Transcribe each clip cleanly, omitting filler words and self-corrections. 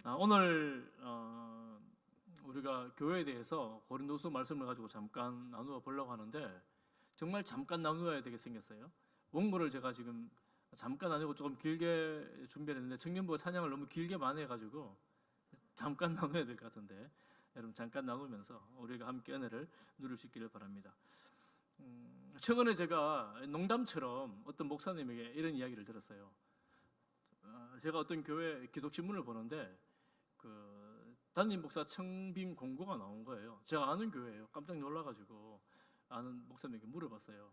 오늘 우리가 교회에 대해서 고린도서 말씀을 가지고 잠깐 나누어 보려고 하는데 정말 잠깐 나누어야 되게 생겼어요. 원고를 제가 지금 잠깐 나누고 조금 길게 준비를 했는데 청년부가 찬양을 너무 길게 많이 해가지고 잠깐 나눠야 될 것 같은데 여러분 잠깐 나누면서 우리가 함께 은혜를 누릴 수 있기를 바랍니다. 최근에 제가 농담처럼 어떤 목사님에게 이런 이야기를 들었어요. 제가 어떤 교회 기독신문을 보는데 담임 목사 청빙 공고가 나온 거예요. 제가 아는 교회예요. 깜짝 놀라가지고 아는 목사님에게 물어봤어요.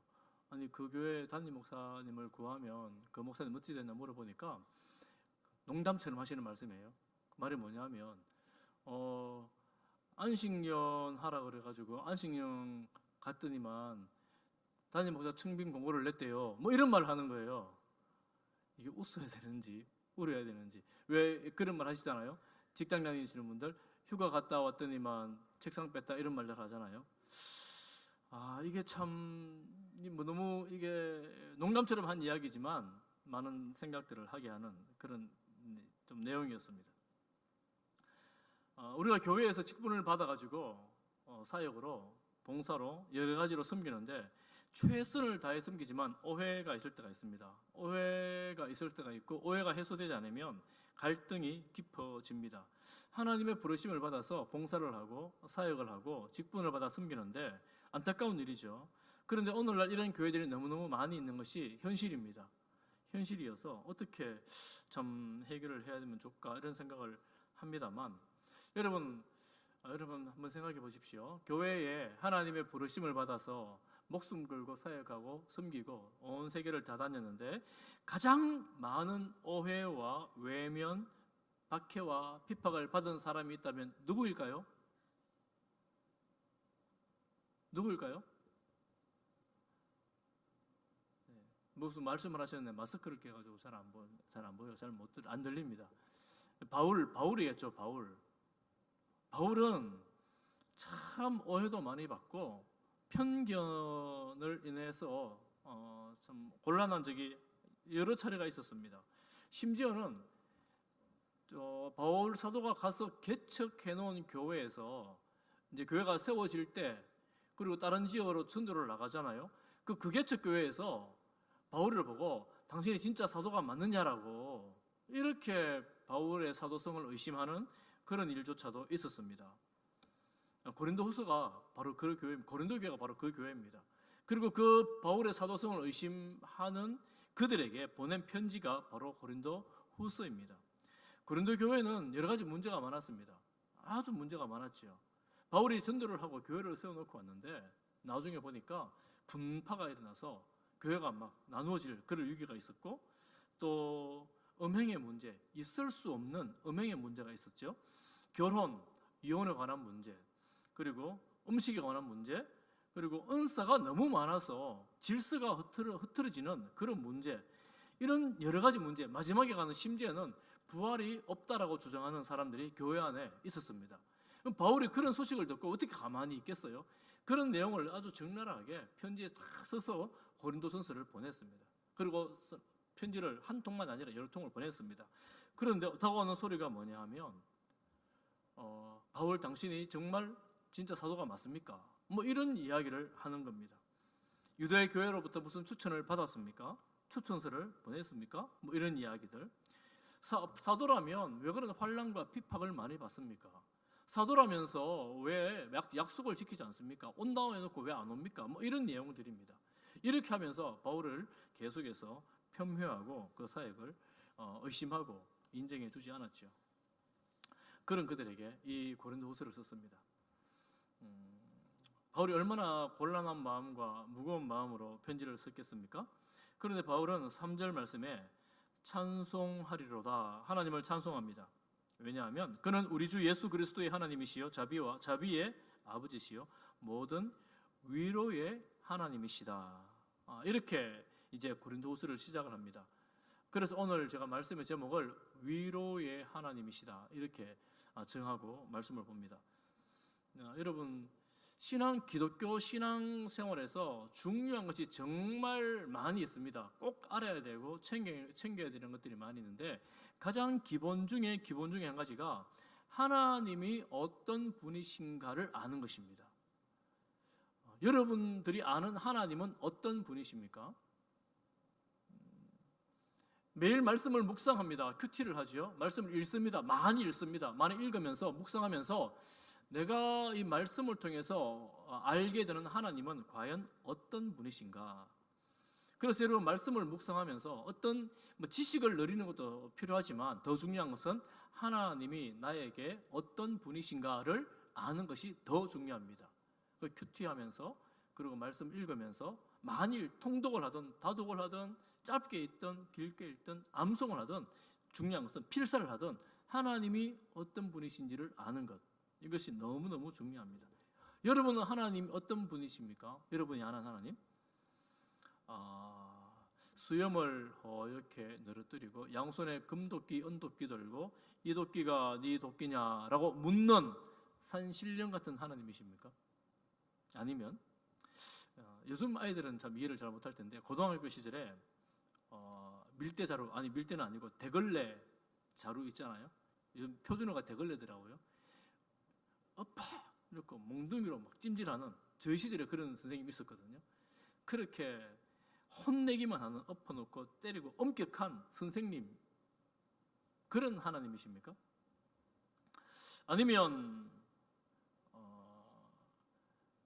아니 그 교회 담임 목사님을 구하면 그 목사님 어찌 됐나 물어보니까 농담처럼 하시는 말씀이에요. 그 말이 뭐냐면 안식년 하라 그래가지고 안식년 갔더니만 담임 목사 청빙 공고를 냈대요. 뭐 이런 말을 하는 거예요. 이게 웃어야 되는지 울어야 되는지. 왜 그런 말 하시잖아요. 직장 다니시는 분들 휴가 갔다 왔더니만 책상 뺐다 이런 말들 하잖아요. 이게 참 뭐 너무 이게 농담처럼 한 이야기지만 많은 생각들을 하게 하는 그런 좀 내용이었습니다. 우리가 교회에서 직분을 받아가지고 사역으로 봉사로 여러 가지로 섬기는데 최선을 다해 섬기지만 오해가 있을 때가 있습니다. 오해가 있을 때가 있고 오해가 해소되지 않으면 갈등이 깊어집니다. 하나님의 부르심을 받아서 봉사를 하고 사역을 하고 직분을 받아 섬기는데 안타까운 일이죠. 그런데 오늘날 이런 교회들이 너무너무 많이 있는 것이 현실입니다. 현실이어서 어떻게 참 해결을 해야 되면 좋을까 이런 생각을 합니다만 여러분 한번 생각해 보십시오. 교회에 하나님의 부르심을 받아서 목숨 걸고 사역하고 섬기고 온 세계를 다 다녔는데 가장 많은 오해와 외면, 박해와 핍박을 받은 사람이 있다면 누구일까요? 누구일까요? 무슨 말씀을 하셨는데 마스크를 껴가지고 잘 안 보여, 안 들립니다. 바울이겠죠, 바울. 바울은 참 오해도 많이 받고 편견을 인해서 참 곤란한 적이 여러 차례가 있었습니다. 심지어는 바울 사도가 가서 개척해 놓은 교회에서 이제 교회가 세워질 때 그리고 다른 지역으로 전도를 나가잖아요. 그 개척 교회에서 바울을 보고 당신이 진짜 사도가 맞느냐라고 이렇게 바울의 사도성을 의심하는 그런 일조차도 있었습니다. 고린도후서가 바로 그 교회, 고린도 교회가 바로 그 교회입니다. 그리고 그 바울의 사도성을 의심하는 그들에게 보낸 편지가 바로 고린도후서입니다. 고린도 교회는 여러 가지 문제가 많았습니다. 아주 문제가 많았지요. 바울이 전도를 하고 교회를 세워놓고 왔는데 나중에 보니까 분파가 일어나서 교회가 막 나누어질 그런 위기가 있었고 또 음행의 문제, 있을 수 없는 음행의 문제가 있었죠. 결혼, 이혼에 관한 문제, 그리고 음식에 관한 문제, 그리고 은사가 너무 많아서 질서가 흐트러지는 그런 문제, 이런 여러 가지 문제, 마지막에 가는 심지어는 부활이 없다라고 주장하는 사람들이 교회 안에 있었습니다. 그럼 바울이 그런 소식을 듣고 어떻게 가만히 있겠어요? 그런 내용을 아주 적나라하게 편지에 다 써서 고린도전서를 보냈습니다. 그리고 편지를 한 통만 아니라 여러 통을 보냈습니다. 그런데 다가오는 소리가 뭐냐 하면 바울 당신이 정말 진짜 사도가 맞습니까? 뭐 이런 이야기를 하는 겁니다. 유대 교회로부터 무슨 추천을 받았습니까? 추천서를 보냈습니까? 뭐 이런 이야기들. 사도라면 왜 그런 환난과 핍박을 많이 받습니까? 사도라면서 왜 약속을 지키지 않습니까? 온다고 해놓고 왜 안 옵니까? 뭐 이런 내용들입니다. 이렇게 하면서 바울을 계속해서 폄훼하고 그 사역을 의심하고 인정해 주지 않았죠. 그런 그들에게 이 고린도후서를 썼습니다. 바울이 얼마나 곤란한 마음과 무거운 마음으로 편지를 썼겠습니까? 그런데 바울은 3절 말씀에 찬송하리로다 하나님을 찬송합니다. 왜냐하면 그는 우리 주 예수 그리스도의 하나님이시요 자비의 아버지시요 모든 위로의 하나님이시다. 이렇게 이제 고린도후서를 시작을 합니다. 그래서 오늘 제가 말씀의 제목을 위로의 하나님이시다 이렇게 정하고 말씀을 봅니다. 여러분 기독교 신앙 생활에서 중요한 것이 정말 많이 있습니다. 꼭 알아야 되고 챙겨야 되는 것들이 많이 있는데 가장 기본 중에 한 가지가 하나님이 어떤 분이신가를 아는 것입니다. 여러분들이 아는 하나님은 어떤 분이십니까? 매일 말씀을 묵상합니다. 큐티를 하죠. 말씀을 읽습니다. 많이 읽습니다. 많이 읽으면서 묵상하면서 내가 이 말씀을 통해서 알게 되는 하나님은 과연 어떤 분이신가? 그래서 여러분 말씀을 묵상하면서 어떤 지식을 누리는 것도 필요하지만 더 중요한 것은 하나님이 나에게 어떤 분이신가를 아는 것이 더 중요합니다. 그 큐티하면서 그리고 말씀 읽으면서 많이 통독을 하든 다독을 하든 짧게 읽든 길게 읽든 암송을 하든 중요한 것은 필사를 하든 하나님이 어떤 분이신지를 아는 것, 이것이 너무너무 중요합니다. 여러분은 하나님 어떤 분이십니까? 여러분이 아는 하나님? 수염을 이렇게 늘어뜨리고 양손에 금도끼 은도끼 들고 이 도끼가 네 도끼냐라고 묻는 산신령 같은 하나님이십니까? 아니면 요즘 아이들은 참 이해를 잘 못할 텐데 고등학교 시절에 밀대자루, 아니 밀대는 아니고 대걸레 자루 있잖아요. 요즘 표준어가 대걸레더라고요. 이렇게 몽둥이로 막 찜질하는, 저희 시절에 그런 선생님이 있었거든요. 그렇게 혼내기만 하는, 엎어놓고 때리고 엄격한 선생님, 그런 하나님이십니까? 아니면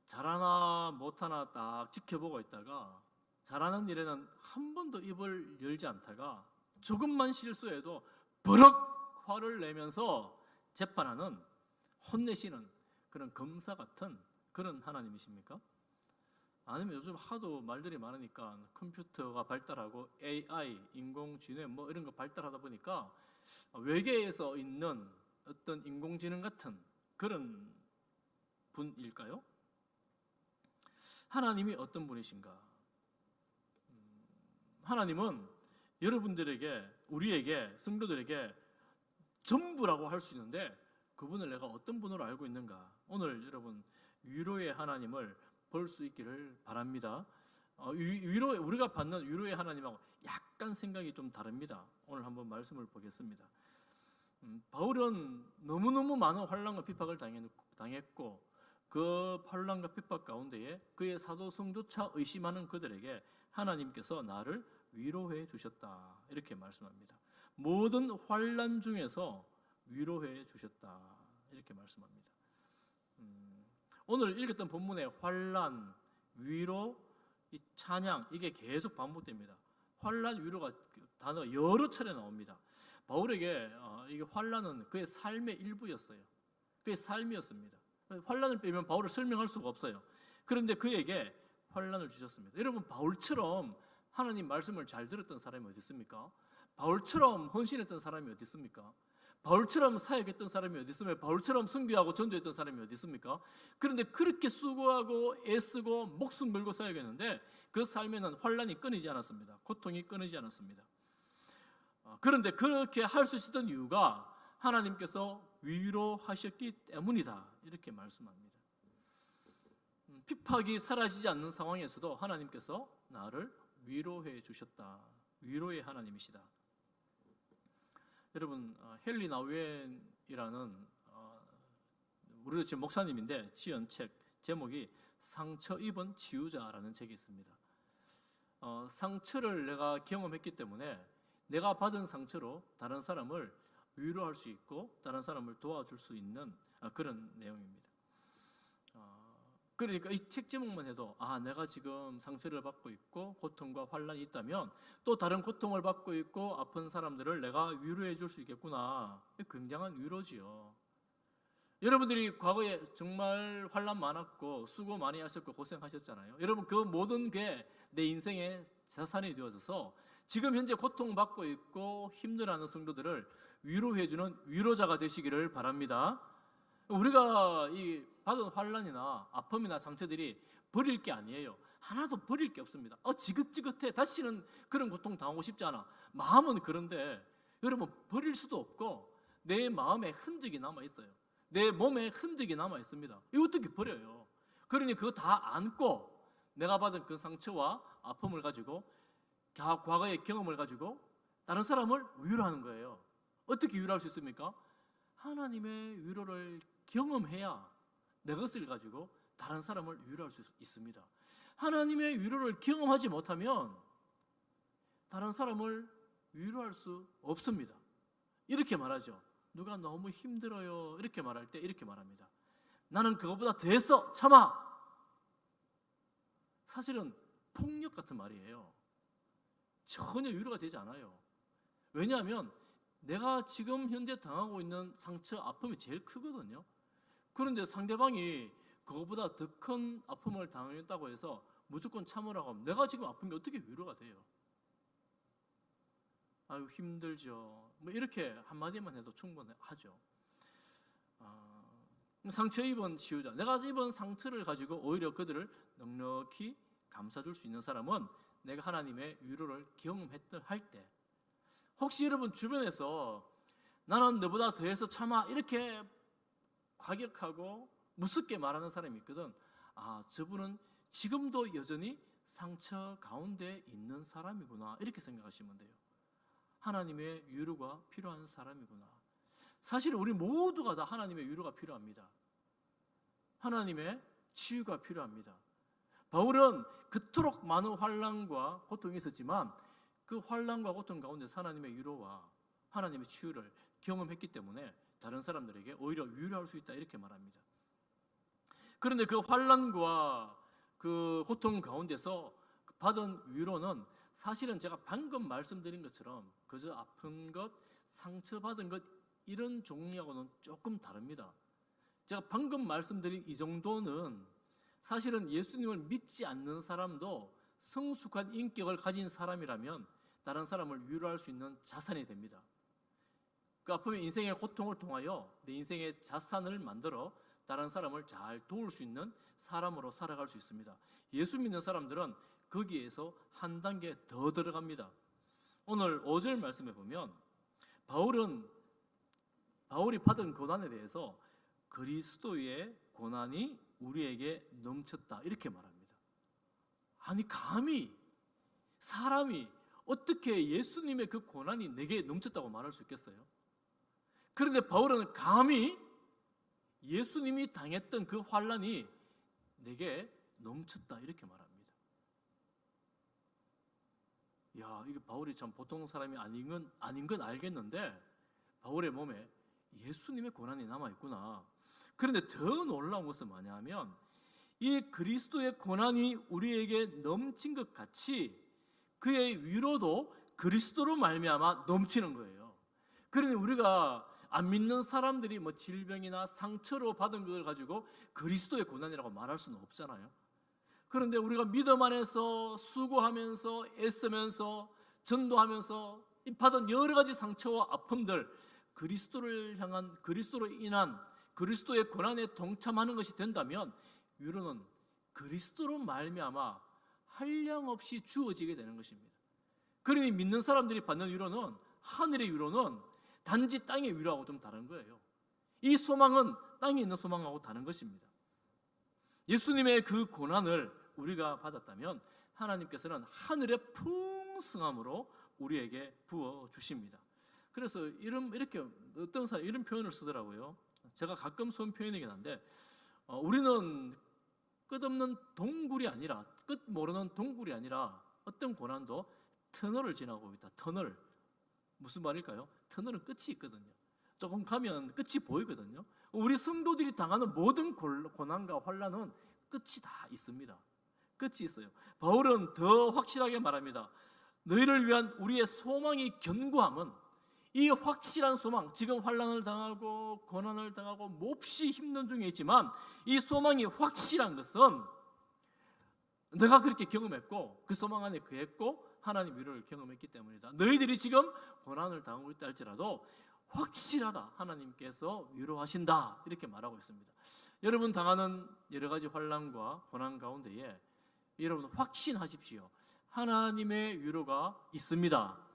잘하나 못하나 딱 지켜보고 있다가 잘하는 일에는 한 번도 입을 열지 않다가 조금만 실수해도 버럭 화를 내면서 재판하는, 혼내시는 그런 검사 같은 그런 하나님이십니까? 아니면 요즘 하도 말들이 많으니까 컴퓨터가 발달하고 AI, 인공지능 뭐 이런 거 발달하다 보니까 외계에서 있는 어떤 인공지능 같은 그런 분일까요? 하나님이 어떤 분이신가? 하나님은 여러분들에게, 우리에게, 성도들에게 전부라고 할 수 있는데 그분을 내가 어떤 분으로 알고 있는가? 오늘 여러분 위로의 하나님을 볼 수 있기를 바랍니다. 우리가 받는 위로의 하나님하고 약간 생각이 좀 다릅니다. 오늘 한번 말씀을 보겠습니다. 바울은 너무너무 많은 환난과 핍박을 당했고 그 환난과 핍박 가운데에 그의 사도성조차 의심하는 그들에게 하나님께서 나를 위로해 주셨다, 이렇게 말씀합니다. 모든 환난 중에서 위로해 주셨다, 이렇게 말씀합니다. 오늘 읽었던 본문의 환난, 위로, 이 찬양, 이게 계속 반복됩니다. 환난, 위로가 단어 여러 차례 나옵니다. 바울에게 이게 환난은 그의 삶의 일부였어요. 그의 삶이었습니다. 환난을 빼면 바울을 설명할 수가 없어요. 그런데 그에게 환난을 주셨습니다. 여러분, 바울처럼 하나님 말씀을 잘 들었던 사람이 어디 있습니까? 바울처럼 헌신했던 사람이 어디 있습니까? 바울처럼 사역했던 사람이 어디 있습니까? 바울처럼 선교하고 전도했던 사람이 어디 있습니까? 그런데 그렇게 수고하고 애쓰고 목숨 걸고 사역했는데 그 삶에는 환난이 끊이지 않았습니다. 고통이 끊이지 않았습니다. 그런데 그렇게 할 수 있었던 이유가 하나님께서 위로하셨기 때문이다, 이렇게 말씀합니다. 핍박이 사라지지 않는 상황에서도 하나님께서 나를 위로해 주셨다. 위로의 하나님이시다. 여러분, 헨리 나우엔이라는 우리도 지금 목사님인데 지은 책 제목이 상처 입은 치유자라는 책이 있습니다. 상처를 내가 경험했기 때문에 내가 받은 상처로 다른 사람을 위로할 수 있고 다른 사람을 도와줄 수 있는 그런 내용입니다. 그러니까 이 책 제목만 해도 내가 지금 상처를 받고 있고 고통과 환난이 있다면 또 다른 고통을 받고 있고 아픈 사람들을 내가 위로해 줄 수 있겠구나. 굉장한 위로지요. 여러분들이 과거에 정말 환난 많았고 수고 많이 하셨고 고생하셨잖아요. 여러분, 그 모든 게 내 인생의 자산이 되어져서 지금 현재 고통받고 있고 힘들어하는 성도들을 위로해주는 위로자가 되시기를 바랍니다. 우리가 이 받은 환난이나 아픔이나 상처들이 버릴 게 아니에요. 하나도 버릴 게 없습니다. 지긋지긋해. 다시는 그런 고통 당하고 싶지 않아. 마음은 그런데 여러분, 버릴 수도 없고 내 마음에 흔적이 남아 있어요. 내 몸에 흔적이 남아 있습니다. 이거 어떻게 버려요? 그러니 그거 다 안고 내가 받은 그 상처와 아픔을 가지고 과거의 경험을 가지고 다른 사람을 위로하는 거예요. 어떻게 위로할 수 있습니까? 하나님의 위로를 경험해야 내 것을 가지고 다른 사람을 위로할 수 있습니다. 하나님의 위로를 경험하지 못하면 다른 사람을 위로할 수 없습니다. 이렇게 말하죠. 누가 너무 힘들어요 이렇게 말할 때 이렇게 말합니다. 나는 그것보다 더해서 참아. 사실은 폭력 같은 말이에요. 전혀 위로가 되지 않아요. 왜냐하면 내가 지금 현재 당하고 있는 상처, 아픔이 제일 크거든요. 그런데 상대방이 그것보다 더 큰 아픔을 당했다고 해서 무조건 참으라고 하면 내가 지금 아픈 게 어떻게 위로가 돼요? 아유 힘들죠. 뭐 이렇게 한마디만 해도 충분하죠. 상처 입은 치유자, 내가 입은 상처를 가지고 오히려 그들을 넉넉히 감싸줄 수 있는 사람은 내가 하나님의 위로를 경험했던 할 때, 혹시 여러분 주변에서 나는 너보다 더해서 참아 이렇게 과격하고 무섭게 말하는 사람이 있거든. 아, 저분은 지금도 여전히 상처 가운데 있는 사람이구나 이렇게 생각하시면 돼요. 하나님의 위로가 필요한 사람이구나. 사실 우리 모두가 다 하나님의 위로가 필요합니다. 하나님의 치유가 필요합니다. 바울은 그토록 많은 환난과 고통이 있었지만 그 환난과 고통 가운데 하나님의 위로와 하나님의 치유를 경험했기 때문에 다른 사람들에게 오히려 위로할 수 있다 이렇게 말합니다. 그런데 그 환난과 그 고통 가운데서 받은 위로는 사실은 제가 방금 말씀드린 것처럼 그저 아픈 것, 상처받은 것 이런 종류하고는 조금 다릅니다. 제가 방금 말씀드린 이 정도는 사실은 예수님을 믿지 않는 사람도 성숙한 인격을 가진 사람이라면 다른 사람을 위로할 수 있는 자산이 됩니다. 그 아픔의 인생의 고통을 통하여 내 인생의 자산을 만들어 다른 사람을 잘 도울 수 있는 사람으로 살아갈 수 있습니다. 예수 믿는 사람들은 거기에서 한 단계 더 들어갑니다. 오늘 5절 말씀에 보면 바울이 받은 고난에 대해서 그리스도의 고난이 우리에게 넘쳤다 이렇게 말합니다. 아니 감히 사람이 어떻게 예수님의 그 고난이 내게 넘쳤다고 말할 수 있겠어요? 그런데 바울은 감히 예수님이 당했던 그 환난이 내게 넘쳤다 이렇게 말합니다. 야, 이게 바울이 참 보통 사람이 아닌 건 알겠는데 바울의 몸에 예수님의 고난이 남아있구나. 그런데 더 놀라운 것은 뭐냐면 이 그리스도의 고난이 우리에게 넘친 것 같이 그의 위로도 그리스도로 말미암아 넘치는 거예요. 그러니 우리가 안 믿는 사람들이 뭐 질병이나 상처로 받은 걸 가지고 그리스도의 고난이라고 말할 수는 없잖아요. 그런데 우리가 믿음 안에서 수고하면서 애쓰면서 전도하면서 받은 여러 가지 상처와 아픔들, 그리스도를 향한, 그리스도로 인한 그리스도의 고난에 동참하는 것이 된다면 위로는 그리스도로 말미암아 한량없이 주어지게 되는 것입니다. 그러니 믿는 사람들이 받는 위로는, 하늘의 위로는 단지 땅의 위로하고 좀 다른 거예요. 이 소망은 땅에 있는 소망하고 다른 것입니다. 예수님의 그 고난을 우리가 받았다면 하나님께서는 하늘의 풍성함으로 우리에게 부어 주십니다. 그래서 이렇게 어떤 사람이 이런 표현을 쓰더라고요. 제가 가끔 쓰는 표현이긴 한데 우리는 끝없는 동굴이 아니라, 끝 모르는 동굴이 아니라 어떤 고난도 터널을 지나고 있다. 터널. 무슨 말일까요? 터널은 끝이 있거든요. 조금 가면 끝이 보이거든요. 우리 성도들이 당하는 모든 고난과 환난은 끝이 다 있습니다. 끝이 있어요. 바울은 더 확실하게 말합니다. 너희를 위한 우리의 소망이 견고함은, 이 확실한 소망, 지금 환난을 당하고 고난을 당하고 몹시 힘든 중에 있지만 이 소망이 확실한 것은 내가 그렇게 경험했고 그 소망 안에 거했고 하나님 위로를 경험했기 때문이다. 너희들이 지금 고난을 당하고 있다 할지라도 확실하다. 하나님께서 위로하신다. 이렇게 말하고 있습니다. 여러분 당하는 여러 가지 환난과 고난 가운데에 여러분 확신하십시오. 하나님의 위로가 있습니다.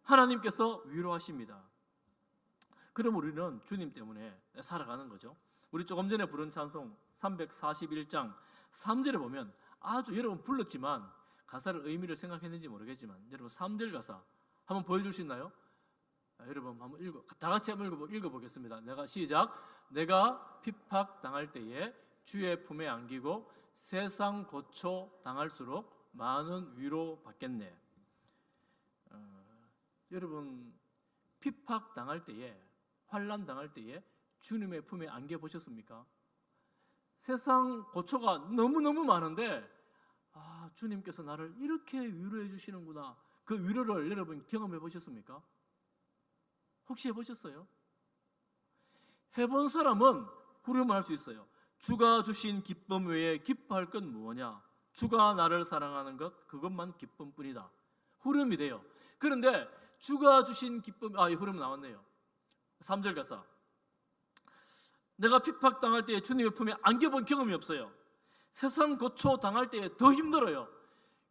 하나님께서 위로하십니다. 그럼 우리는 주님 때문에 살아가는 거죠. 우리 조금 전에 부른 찬송 341장 3절에 보면 아주 여러분 불렀지만 가사를 의미를 생각했는지 모르겠지만 여러분 3절 가사 한번 보여줄 수 있나요? 여러분 한번 다 같이 한번 읽어보겠습니다. 시작. 내가 핍박 당할 때에 주의 품에 안기고 세상 고초 당할수록 많은 위로 받겠네. 여러분 핍박 당할 때에, 환난 당할 때에 주님의 품에 안겨 보셨습니까? 세상 고초가 너무너무 많은데 주님께서 나를 이렇게 위로해 주시는구나. 그 위로를 여러분 경험해 보셨습니까? 혹시 해보셨어요? 해본 사람은 후렴을 할 수 있어요. 주가 주신 기쁨 외에 기뻐할 건 무엇냐? 주가 나를 사랑하는 것, 그것만 기쁨뿐이다. 후렴이 돼요. 그런데 주가 주신 기쁨, 후렴 나왔네요. 3절 가사. 내가 핍박당할 때에 주님의 품에 안겨본 경험이 없어요. 세상 고초 당할 때에 더 힘들어요.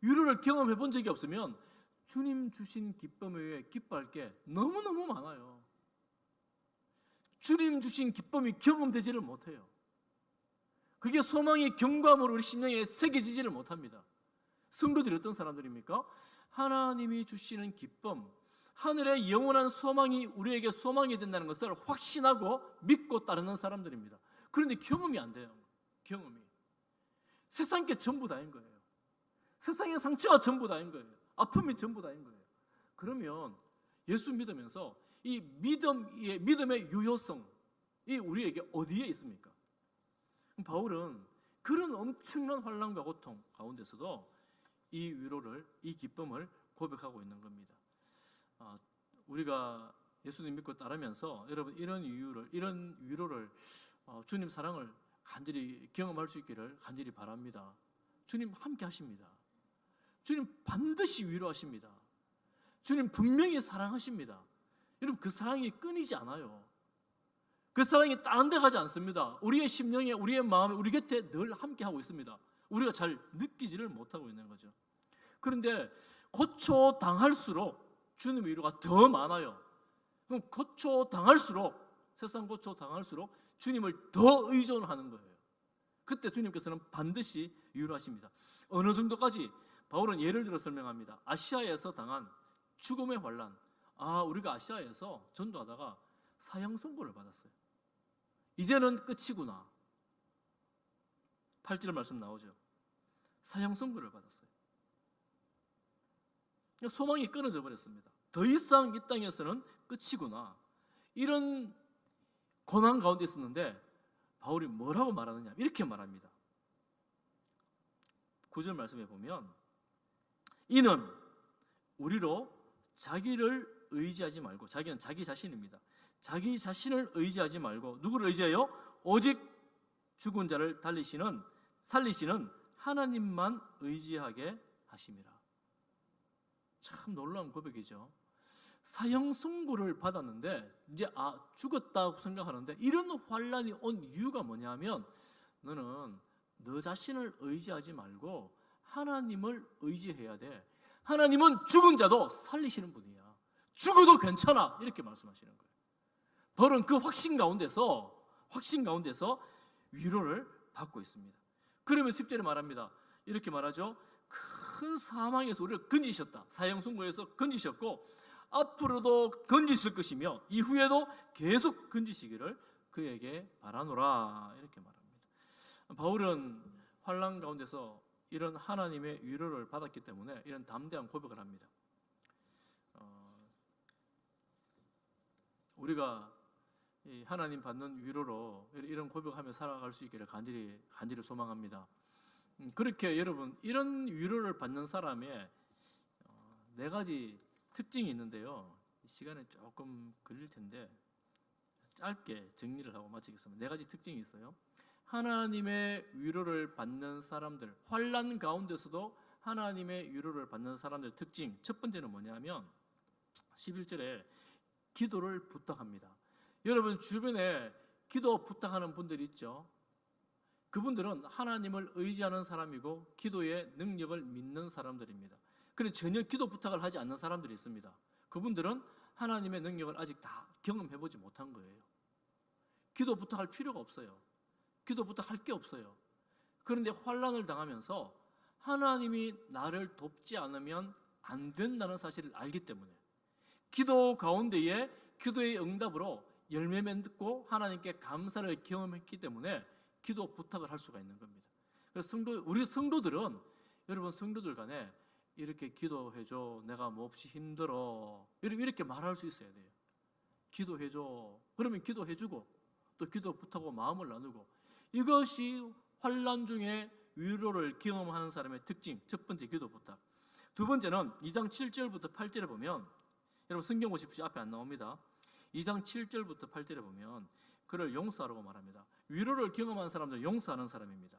위로를 경험해 본 적이 없으면 주님 주신 기쁨 외에 기뻐할 게 너무너무 많아요. 주님 주신 기쁨이 경험되지를 못해요. 그게 소망의 경감으로 우리 심령에 새겨지지를 못합니다. 성도들이 어떤 사람들입니까? 하나님이 주시는 기쁨, 하늘의 영원한 소망이 우리에게 소망이 된다는 것을 확신하고 믿고 따르는 사람들입니다. 그런데 경험이 안 돼요. 경험이. 세상 게 전부 다인 거예요. 세상의 상처가 전부 다인 거예요. 아픔이 전부 다인 거예요. 그러면 예수 믿으면서 이 믿음의 유효성이 우리에게 어디에 있습니까? 바울은 그런 엄청난 환난과 고통 가운데서도 이 위로를, 이 기쁨을 고백하고 있는 겁니다. 우리가 예수님 믿고 따르면서 여러분 이런 위로를 주님 사랑을 간절히 경험할 수 있기를 간절히 바랍니다. 주님 함께 하십니다. 주님 반드시 위로하십니다. 주님 분명히 사랑하십니다. 여러분 그 사랑이 끊이지 않아요. 그 사랑이 다른 데 가지 않습니다. 우리의 심령에, 우리의 마음에, 우리 곁에 늘 함께 하고 있습니다. 우리가 잘 느끼지를 못하고 있는 거죠. 그런데 고초 당할수록 주님의 위로가 더 많아요. 그럼 고초 당할수록, 세상 고초 당할수록 주님을 더 의존하는 거예요. 그때 주님께서는 반드시 위로하십니다. 어느 정도까지? 바울은 예를 들어 설명합니다. 아시아에서 당한 죽음의 환난. 우리가 아시아에서 전도하다가 사형 선고를 받았어요. 이제는 끝이구나. 8절 말씀 나오죠. 사형 선고를 받았어요. 소망이 끊어져 버렸습니다. 더 이상 이 땅에서는 끝이구나. 이런 고난 가운데 있었는데 바울이 뭐라고 말하느냐? 이렇게 말합니다. 9절 말씀에 보면 이는 우리로 자기를 의지하지 말고, 자기는 자기 자신입니다. 자기 자신을 의지하지 말고 누구를 의지해요? 오직 죽은 자를 살리시는 하나님만 의지하게 하심이라. 참 놀라운 고백이죠. 사형 선고를 받았는데 이제 죽었다고 생각하는데 이런 환난이 온 이유가 뭐냐면 너는 너 자신을 의지하지 말고 하나님을 의지해야 돼. 하나님은 죽은 자도 살리시는 분이야. 죽어도 괜찮아. 이렇게 말씀하시는 거예요. 바울은 그 확신 가운데서 위로를 받고 있습니다. 그러면 10절에 말합니다. 이렇게 말하죠. 큰 사망에서 우리를 건지셨다. 사형 선고에서 건지셨고 앞으로도 건지실 것이며 이후에도 계속 건지시기를 그에게 바라노라. 이렇게 말합니다. 바울은 환난 가운데서 이런 하나님의 위로를 받았기 때문에 이런 담대한 고백을 합니다. 우리가 하나님 받는 위로로 이런 고백하며 살아갈 수 있기를 간절히 소망합니다. 그렇게 여러분 이런 위로를 받는 사람의 네 가지 특징이 있는데요. 시간이 조금 걸릴 텐데 짧게 정리를 하고 마치겠습니다. 네 가지 특징이 있어요. 하나님의 위로를 받는 사람들, 환난 가운데서도 하나님의 위로를 받는 사람들의 특징, 첫 번째는 뭐냐면 11절에 기도를 부탁합니다. 여러분 주변에 기도 부탁하는 분들이 있죠. 그분들은 하나님을 의지하는 사람이고 기도의 능력을 믿는 사람들입니다. 그런데 전혀 기도 부탁을 하지 않는 사람들이 있습니다. 그분들은 하나님의 능력을 아직 다 경험해보지 못한 거예요. 기도 부탁할 필요가 없어요. 기도 부탁할 게 없어요. 그런데 환난을 당하면서 하나님이 나를 돕지 않으면 안 된다는 사실을 알기 때문에 기도 가운데에 기도의 응답으로 열매 맺고 하나님께 감사를 경험했기 때문에 기도 부탁을 할 수가 있는 겁니다. 그래서 우리 성도들은 여러분 성도들 간에 이렇게 기도해줘, 내가 몹시 힘들어, 이렇게 말할 수 있어야 돼요. 기도해줘. 그러면 기도해주고 또 기도 부탁하고 마음을 나누고, 이것이 환난 중에 위로를 경험하는 사람의 특징. 첫 번째, 기도 부탁. 두 번째는 2장 7절부터 8절에 보면, 여러분 성경 보십시오. 앞에 안 나옵니다. 2장 7절부터 8절에 보면 그를 용서하라고 말합니다. 위로를 경험한 사람들은 용서하는 사람입니다.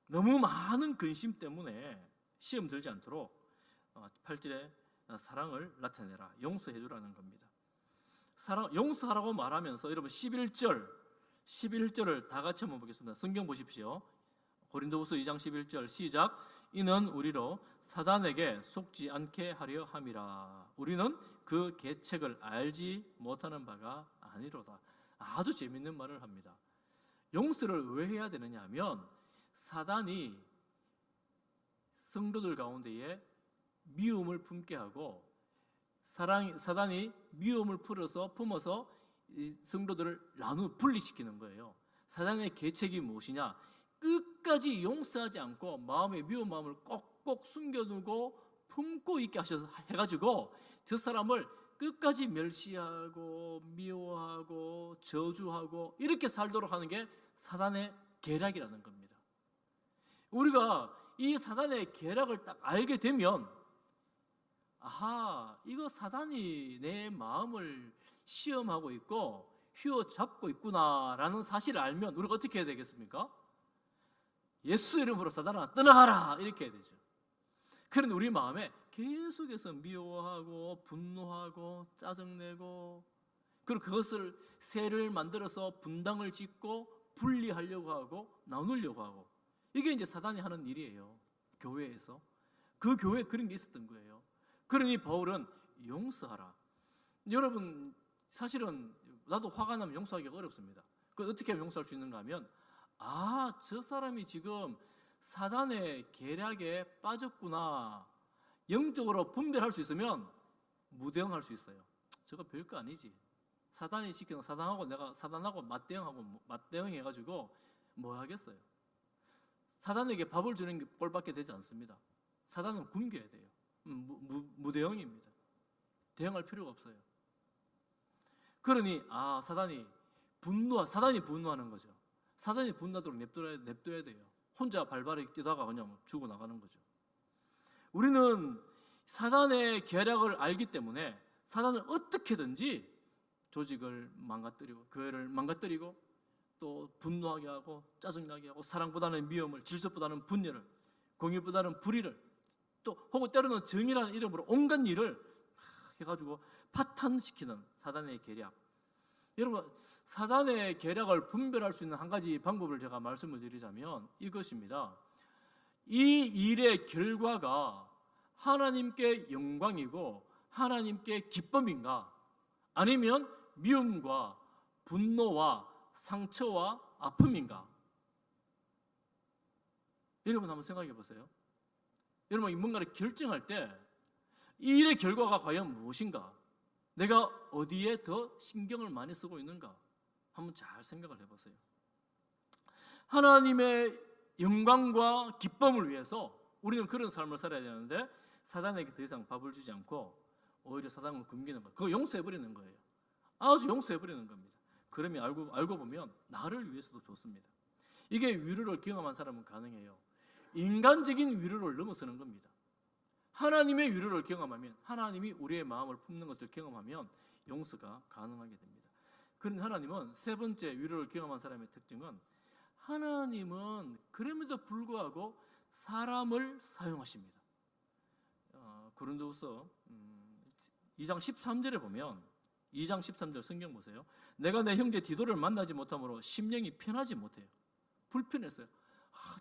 너무 많은 근심 때문에 시험 들지 않도록 8절에 사랑을 나타내라, 용서해 주라는 겁니다. 용서하라고 말하면서 여러분 11절을 다 같이 한번 보겠습니다. 성경 보십시오. 고린도후서 2장 11절 시작. 이는 우리로 사단에게 속지 않게 하려 함이라. 우리는 그 계책을 알지 못하는 바가 아니로다. 아주 재밌는 말을 합니다. 용서를 왜 해야 되느냐 하면, 사단이 성도들 가운데에 미움을 품게 하고, 사단이 미움을 품어서 이 성도들을 분리시키는 거예요. 사단의 계책이 무엇이냐? 끝까지 용서하지 않고 마음의 미운 마음을 꼭꼭 숨겨두고 품고 있게 해가지고 저 사람을 끝까지 멸시하고 미워하고 저주하고 이렇게 살도록 하는 게 사단의 계략이라는 겁니다. 우리가 이 사단의 계략을 딱 알게 되면, 아하, 이거 사단이 내 마음을 시험하고 있고 휘어잡고 있구나라는 사실을 알면 우리가 어떻게 해야 되겠습니까? 예수 이름으로 사단아 떠나가라, 이렇게 해야 되죠. 그런데 우리 마음에 계속해서 미워하고 분노하고 짜증내고, 그리고 그것을 새를 만들어서 분당을 짓고 분리하려고 하고 나누려고 하고, 이게 이제 사단이 하는 일이에요. 교회에서. 그 교회에 그런 게 있었던 거예요. 그러니 바울은 용서하라. 여러분 사실은 나도 화가 나면 용서하기가 어렵습니다. 그 어떻게 하면 용서할 수 있는가 하면, 저 사람이 지금 사단의 계략에 빠졌구나, 영적으로 분별할 수 있으면 무대응할 수 있어요. 저거 별거 아니지. 사단이 시키는 사단하고 내가 사단하고 맞대응해가지고 뭐 하겠어요. 사단에게 밥을 주는 게 꼴밖에 되지 않습니다. 사단은 굶겨야 돼요. 무대응입니다. 대응할 필요가 없어요. 그러니 사단이 분노하는 거죠. 사단이 분노하도록 냅둬야 돼요. 혼자 발발이 뛰다가 그냥 죽어 나가는 거죠. 우리는 사단의 계략을 알기 때문에 사단은 어떻게든지 조직을 망가뜨리고 교회를 망가뜨리고 또 분노하게 하고 짜증나게 하고, 사랑보다는 미움을, 질서보다는 분열을, 공의보다는 불의를, 또 혹은 때로는 정의라는 이름으로 온갖 일을 해가지고 파탄시키는 사단의 계략. 여러분, 사단의 계략을 분별할 수 있는 한 가지 방법을 제가 말씀을 드리자면 이것입니다. 이 일의 결과가 하나님께 영광이고 하나님께 기쁨인가, 아니면 미움과 분노와 상처와 아픔인가? 여러분 한번 생각해 보세요. 여러분 뭔가를 결정할 때 이 일의 결과가 과연 무엇인가? 내가 어디에 더 신경을 많이 쓰고 있는가? 한번 잘 생각을 해보세요. 하나님의 영광과 기쁨을 위해서 우리는 그런 삶을 살아야 되는데, 사단에게 더 이상 밥을 주지 않고 오히려 사단을 굶기는 것, 그거 용서해버리는 거예요. 아주 용서해버리는 겁니다. 그러면 알고 보면 나를 위해서도 좋습니다. 이게 위로를 경험한 사람은 가능해요. 인간적인 위로를 넘어서는 겁니다. 하나님의 위로를 경험하면, 하나님이 우리의 마음을 품는 것을 경험하면 용서가 가능하게 됩니다. 그런데 하나님은 세 번째 위로를 경험한 사람의 특징은, 하나님은 그럼에도 불구하고 사람을 사용하십니다. 고린도후서 2장 13절에 보면, 2장 13절 성경 보세요. 내가 내 형제 디도를 만나지 못함으로 심령이 편하지 못해요. 불편했어요.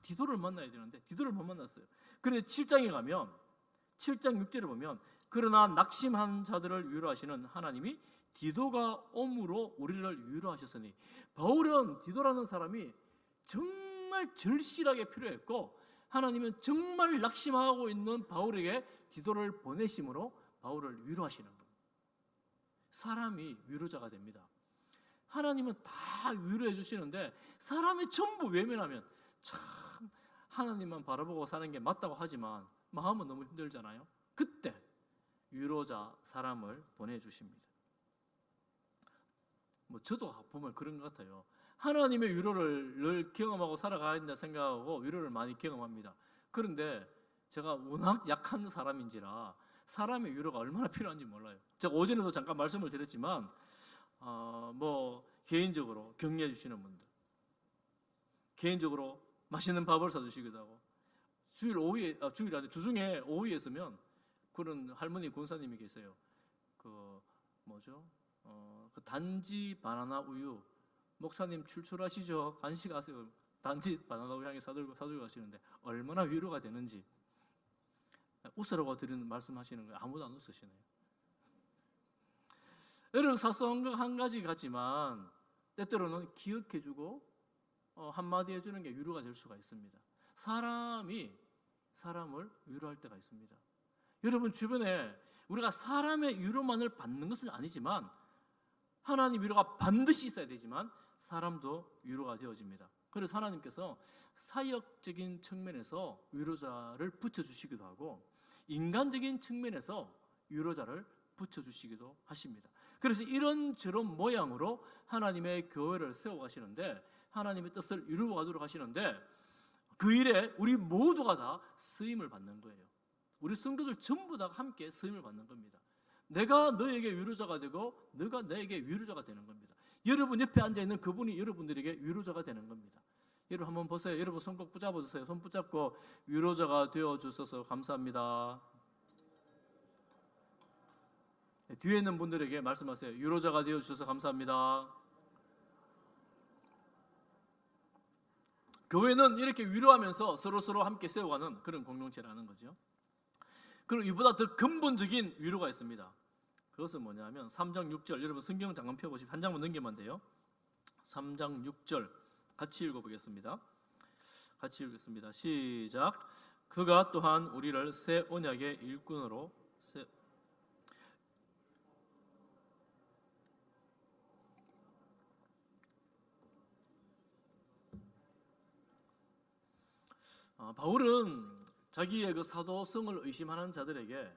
디도를 만나야 되는데 디도를 못 만났어요. 그런데 7장에 가면 7장 6절에 보면, 그러나 낙심한 자들을 위로하시는 하나님이 디도가 옴으로 우리를 위로하셨으니, 바울은 디도라는 사람이 정말 절실하게 필요했고 하나님은 정말 낙심하고 있는 바울에게 디도를 보내심으로 바울을 위로하시는 거예요. 사람이 위로자가 됩니다. 하나님은 다 위로해 주시는데 사람이 전부 외면하면 참 하나님만 바라보고 사는 게 맞다고 하지만 마음은 너무 힘들잖아요. 그때 위로자 사람을 보내주십니다. 저도 보면 그런 것 같아요. 하나님의 위로를 늘 경험하고 살아가야 된다 생각하고 위로를 많이 경험합니다. 그런데 제가 워낙 약한 사람인지라 사람의 위로가 얼마나 필요한지 몰라요. 제가 오전에도 잠깐 말씀을 드렸지만 개인적으로 격려해 주시는 분들, 개인적으로 맛있는 밥을 사주시기도 하고, 주중에 오후에 있으면 그런 할머니 권사님이 계세요. 그 단지 바나나 우유, 목사님 출출하시죠? 간식하세요. 단지 바나나 우유 향에 사들고 가시는데 얼마나 위로가 되는지. 웃으라고 드리는 말씀하시는 거예요. 아무도 안 웃으시네요. 여러분, 사소한 거 한 가지 같지만 때때로는 기억해주고 한마디 해주는 게 위로가 될 수가 있습니다. 사람이 사람을 위로할 때가 있습니다. 여러분 주변에 우리가 사람의 위로만을 받는 것은 아니지만 하나님 위로가 반드시 있어야 되지만 사람도 위로가 되어집니다. 그래서 하나님께서 사역적인 측면에서 위로자를 붙여주시기도 하고 인간적인 측면에서 위로자를 붙여주시기도 하십니다. 그래서 이런저런 모양으로 하나님의 교회를 세워가시는데 하나님의 뜻을 이루어가도록 하시는데 그 일에 우리 모두가 다 쓰임을 받는 거예요. 우리 성도들 전부 다 함께 쓰임을 받는 겁니다. 내가 너에게 위로자가 되고 너가 내게 위로자가 되는 겁니다. 여러분 옆에 앉아있는 그분이 여러분들에게 위로자가 되는 겁니다. 여러분 한번 보세요. 여러분 손 꼭 붙잡아 주세요. 손 붙잡고 위로자가 되어주셔서 감사합니다. 뒤에 있는 분들에게 말씀하세요. 위로자가 되어주셔서 감사합니다. 교회는 이렇게 위로하면서 서로 함께 세워가는 그런 공동체라는 거죠. 그리고 이보다 더 근본적인 위로가 있습니다. 그것은 뭐냐면 3장 6절, 여러분 성경 잠깐 펴보시면 한 장만 넘기면 돼요. 3장 6절 같이 읽어보겠습니다. 같이 읽겠습니다. 시작. 그가 또한 우리를 새 언약의 일꾼으로 바울은 자기의 그 사도성을 의심하는 자들에게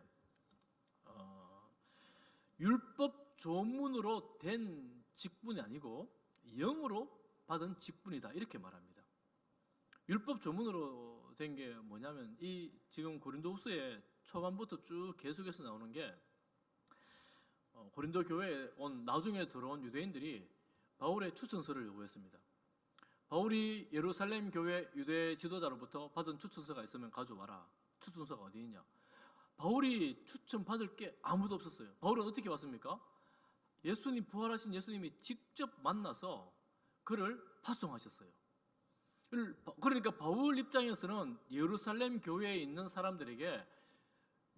율법 조문으로 된 직분이 아니고 영으로 받은 직분이다 이렇게 말합니다. 율법 조문으로 된 게 뭐냐면 이 지금 고린도후서의 초반부터 쭉 계속해서 나오는 게 고린도 교회에 온 나중에 들어온 유대인들이 바울의 추천서를 요구했습니다. 바울이 예루살렘 교회 유대 지도자로부터 받은 추천서가 있으면 가져와라. 추천서가 어디 있냐? 바울이 추천받을 게 아무도 없었어요. 바울은 어떻게 왔습니까? 부활하신 예수님이 직접 만나서 그를 파송하셨어요. 그러니까 바울 입장에서는 예루살렘 교회에 있는 사람들에게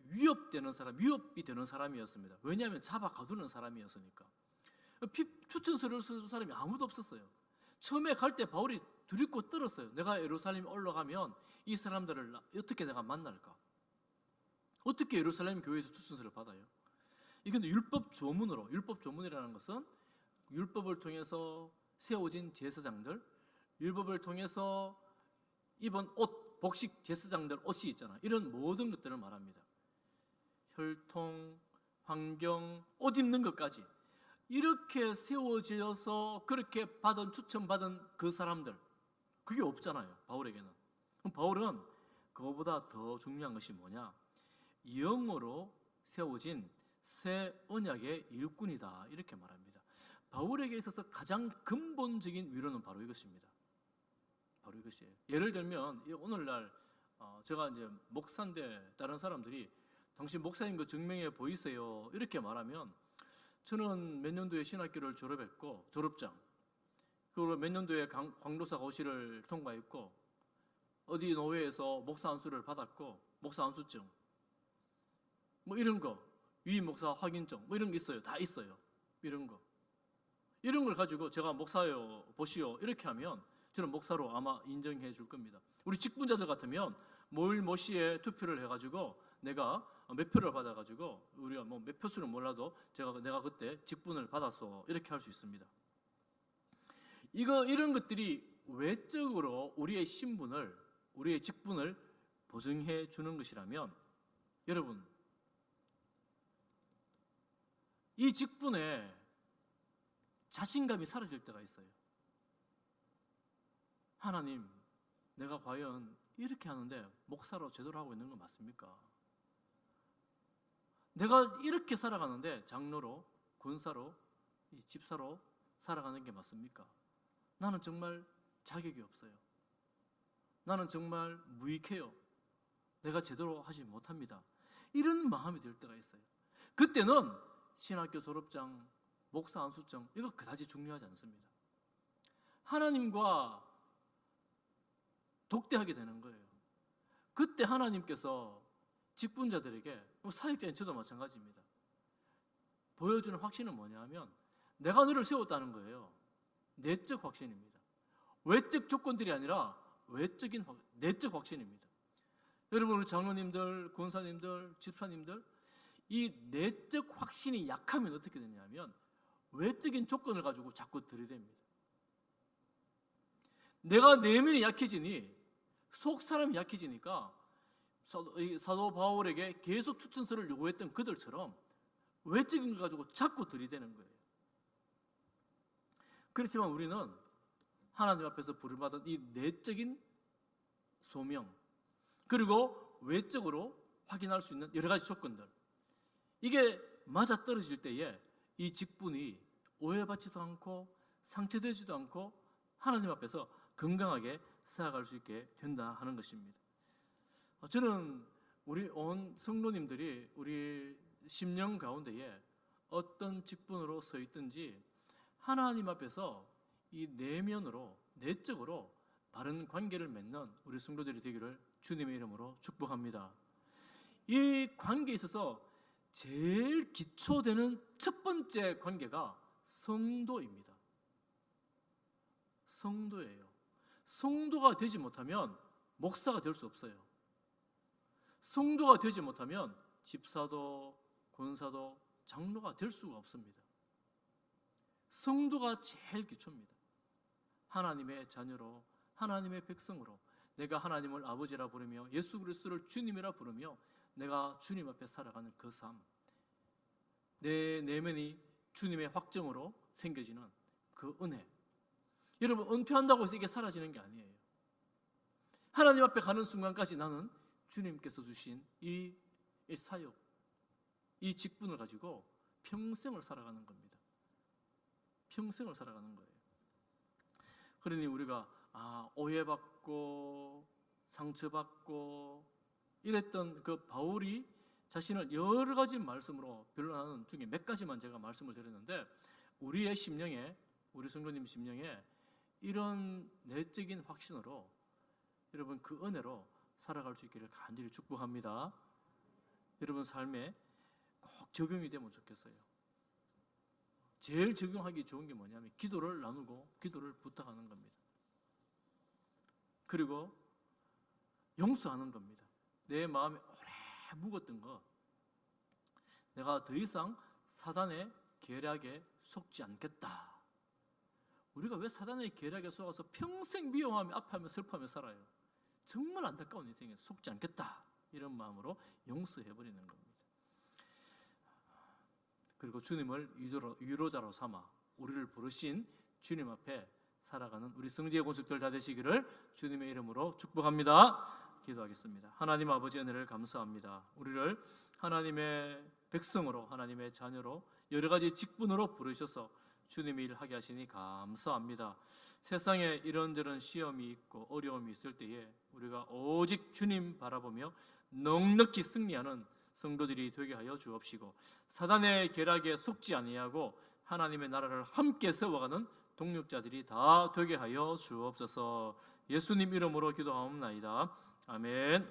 위협이 되는 사람이었습니다. 왜냐하면 잡아 가두는 사람이었으니까. 추천서를 써준 사람이 아무도 없었어요. 처음에 갈 때 바울이 두렵고 떨었어요. 내가 예루살렘에 올라가면 이 사람들을 어떻게 내가 만날까? 어떻게 예루살렘 교회에서 추천서를 받아요? 이건 율법 조문이라는 것은 율법을 통해서 세워진 제사장들, 율법을 통해서 입은 옷, 복식 제사장들 옷이 있잖아요. 이런 모든 것들을 말합니다. 혈통, 환경, 옷 입는 것까지 이렇게 세워져서 그렇게 추천받은 그 사람들, 그게 없잖아요. 바울에게는. 그럼 바울은 그거보다 더 중요한 것이 뭐냐? 영으로 세워진 새 언약의 일꾼이다 이렇게 말합니다. 바울에게 있어서 가장 근본적인 위로는 바로 이것입니다. 바로 이것이에요. 예를 들면 오늘날 제가 이제 목사인데 다른 사람들이 당신 목사인 거 증명해 보이세요 이렇게 말하면 저는 몇 년도에 신학교를 졸업했고 졸업장, 그리고 몇 년도에 광로사 고시를 통과했고 어디 노회에서 목사 안수를 받았고 목사 안수증 이런 거, 위임 목사 확인증 이런 게 있어요. 다 있어요. 이런 걸 가지고 제가 목사요 보시오 이렇게 하면 저는 목사로 아마 인정해 줄 겁니다. 우리 직분자들 같으면 모 시에 투표를 해가지고 내가 몇 표를 받아가지고 우리가 뭐 몇 표수는 몰라도 내가 그때 직분을 받았어 이렇게 할 수 있습니다. 이런 것들이 외적으로 우리의 신분을, 우리의 직분을 보증해 주는 것이라면, 여러분, 이 직분에 자신감이 사라질 때가 있어요. 하나님, 내가 과연 이렇게 하는데 목사로 제대로 하고 있는 건 맞습니까? 내가 이렇게 살아가는데 장로로, 권사로, 집사로 살아가는 게 맞습니까? 나는 정말 자격이 없어요. 나는 정말 무익해요. 내가 제대로 하지 못합니다. 이런 마음이 들 때가 있어요. 그때는 신학교 졸업장, 목사 안수증 이거 그다지 중요하지 않습니다. 하나님과 독대하게 되는 거예요. 그때 하나님께서 직분자들에게, 사역자인 저도 마찬가지입니다, 보여주는 확신은 뭐냐 하면 내가 너를 세웠다는 거예요. 내적 확신입니다. 외적 조건들이 아니라 내적 확신입니다. 여러분, 우리 장로님들, 권사님들, 집사님들, 이 내적 확신이 약하면 어떻게 되냐면 외적인 조건을 가지고 자꾸 들이댑니다. 내가 내면이 약해지니 속 사람이 약해지니까 사도 바울에게 계속 추천서를 요구했던 그들처럼 외적인 걸 가지고 자꾸 들이대는 거예요. 그렇지만 우리는 하나님 앞에서 부름받은 이 내적인 소명, 그리고 외적으로 확인할 수 있는 여러 가지 조건들, 이게 맞아떨어질 때에 이 직분이 오해받지도 않고 상처되지도 않고 하나님 앞에서 건강하게 살아갈 수 있게 된다 하는 것입니다. 저는 우리 온 성도님들이 우리 심령 가운데에 어떤 직분으로 서 있든지 하나님 앞에서 이 내면으로, 내적으로 바른 관계를 맺는 우리 성도들이 되기를 주님의 이름으로 축복합니다. 이 관계에 있어서 제일 기초되는 첫 번째 관계가 성도입니다. 성도예요. 성도가 되지 못하면 목사가 될 수 없어요. 성도가 되지 못하면 집사도, 권사도, 장로가 될 수가 없습니다. 성도가 제일 기초입니다. 하나님의 자녀로, 하나님의 백성으로 내가 하나님을 아버지라 부르며 예수 그리스도를 주님이라 부르며 내가 주님 앞에 살아가는 그 삶, 내 내면이 주님의 확정으로 생겨지는 그 은혜, 여러분, 은퇴한다고 해서 이게 사라지는 게 아니에요. 하나님 앞에 가는 순간까지 나는 주님께서 주신 이 사역, 이 직분을 가지고 평생을 살아가는 겁니다. 평생을 살아가는 거예요. 그러니 우리가 오해받고 상처받고 이랬던 그 바울이 자신을 여러 가지 말씀으로 변론하는 중에 몇 가지만 제가 말씀을 드렸는데, 우리의 심령에, 우리 성도님 심령에 이런 내적인 확신으로 여러분 그 은혜로 살아갈 수 있기를 간절히 축복합니다. 여러분 삶에 꼭 적용이 되면 좋겠어요. 제일 적용하기 좋은 게 뭐냐면 기도를 나누고 기도를 부탁하는 겁니다. 그리고 용서하는 겁니다. 내 마음에 오래 묵었던 거, 내가 더 이상 사단의 계략에 속지 않겠다. 우리가 왜 사단의 계략에 속아서 평생 미워하며 아파하며 슬퍼하며 살아요? 정말 안타까운 인생에 속지 않겠다, 이런 마음으로 용서해버리는 겁니다. 그리고 주님을 위로자로 삼아 우리를 부르신 주님 앞에 살아가는 우리 성지의 권속들 다 되시기를 주님의 이름으로 축복합니다. 기도하겠습니다. 하나님 아버지, 은혜를 감사합니다. 우리를 하나님의 백성으로, 하나님의 자녀로, 여러 가지 직분으로 부르셔서 주님의 일을 하게 하시니 감사합니다. 세상에 이런저런 시험이 있고 어려움이 있을 때에 우리가 오직 주님 바라보며 넉넉히 승리하는 성도들이 되게 하여 주옵시고, 사단의 계략에 속지 아니하고 하나님의 나라를 함께 세워가는 동력자들이 다 되게 하여 주옵소서. 예수님 이름으로 기도하옵나이다. 아멘.